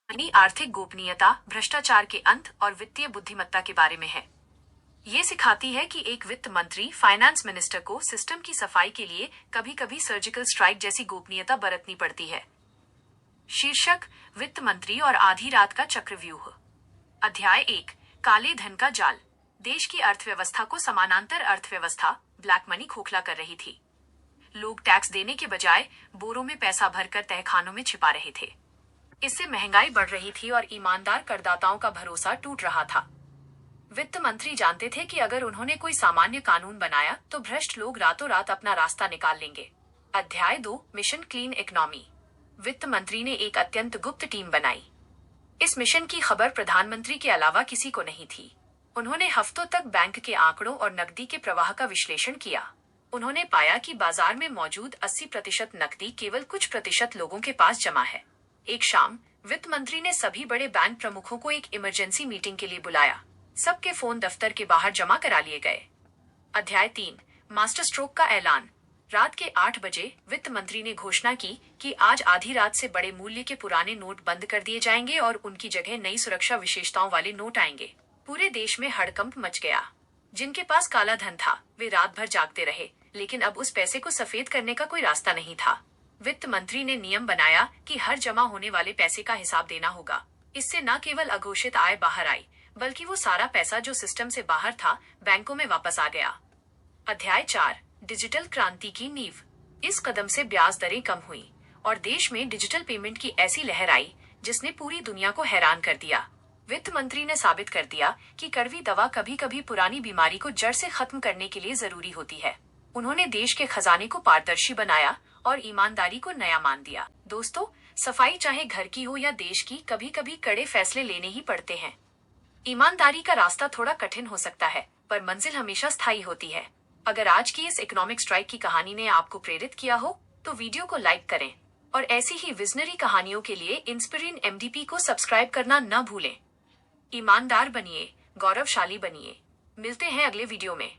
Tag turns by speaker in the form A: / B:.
A: कहानी आर्थिक गोपनीयता, भ्रष्टाचार के अंत और वित्तीय बुद्धिमत्ता के बारे में है। ये सिखाती है कि एक वित्त मंत्री, फाइनेंस मिनिस्टर को सिस्टम की सफाई के लिए कभी कभी सर्जिकल स्ट्राइक जैसी गोपनीयता बरतनी पड़ती है। शीर्षक: वित्त मंत्री और आधी रात का चक्रव्यूह। अध्याय 1: काले धन का जाल। देश की अर्थव्यवस्था को समानांतर अर्थव्यवस्था, ब्लैक मनी, खोखला कर रही थी। लोग टैक्स देने के बजाय बोरों में पैसा भरकर तहखानों में छिपा रहे थे। इससे महंगाई बढ़ रही थी और ईमानदार करदाताओं का भरोसा टूट रहा था। वित्त मंत्री जानते थे कि अगर उन्होंने कोई सामान्य कानून बनाया तो भ्रष्ट लोग रातों रात अपना रास्ता निकाल लेंगे। अध्याय 2: मिशन क्लीन इकोनॉमी। वित्त मंत्री ने एक अत्यंत गुप्त टीम बनाई। इस मिशन की खबर प्रधानमंत्री के अलावा किसी को नहीं थी। उन्होंने हफ्तों तक बैंक के आंकड़ों और नकदी के प्रवाह का विश्लेषण किया। उन्होंने पाया कि बाजार में मौजूद 80% नकदी केवल कुछ प्रतिशत लोगों के पास जमा है। एक शाम वित्त मंत्री ने सभी बड़े बैंक प्रमुखों को एक इमरजेंसी मीटिंग के लिए बुलाया। सबके फोन दफ्तर के बाहर जमा करा लिए गए। अध्याय 3: मास्टर स्ट्रोक का ऐलान। रात के 8 बजे वित्त मंत्री ने घोषणा की कि आज आधी रात से बड़े मूल्य के पुराने नोट बंद कर दिए जाएंगे और उनकी जगह नई सुरक्षा विशेषताओं वाले नोट आएंगे। पूरे देश में हड़कंप मच गया। जिनके पास काला धन था वे रात भर जागते रहे, लेकिन अब उस पैसे को सफेद करने का कोई रास्ता नहीं था। वित्त मंत्री ने नियम बनाया कि हर जमा होने वाले पैसे का हिसाब देना होगा। इससे न केवल अघोषित आय बाहर आई, बल्कि वो सारा पैसा जो सिस्टम से बाहर था बैंकों में वापस आ गया। अध्याय 4: डिजिटल क्रांति की नींव। इस कदम से ब्याज दरें कम हुई और देश में डिजिटल पेमेंट की ऐसी लहर आई जिसने पूरी दुनिया को हैरान कर दिया। वित्त मंत्री ने साबित कर दिया कि कड़वी दवा कभी कभी पुरानी बीमारी को जड़ से खत्म करने के लिए जरूरी होती है। उन्होंने देश के खजाने को पारदर्शी बनाया और ईमानदारी को नया मान दिया। दोस्तों, सफाई चाहे घर की हो या देश की, कभी कभी कड़े फैसले लेने ही पड़ते हैं। ईमानदारी का रास्ता थोड़ा कठिन हो सकता है, पर मंजिल हमेशा स्थायी होती है। अगर आज की इस इकोनॉमिक स्ट्राइक की कहानी ने आपको प्रेरित किया हो तो वीडियो को लाइक करें और ऐसी ही विजनरी कहानियों के लिए इंस्पिरिन MDP को सब्सक्राइब करना न भूलें। ईमानदार बनिए, गौरवशाली बनिए। मिलते हैं अगले वीडियो में।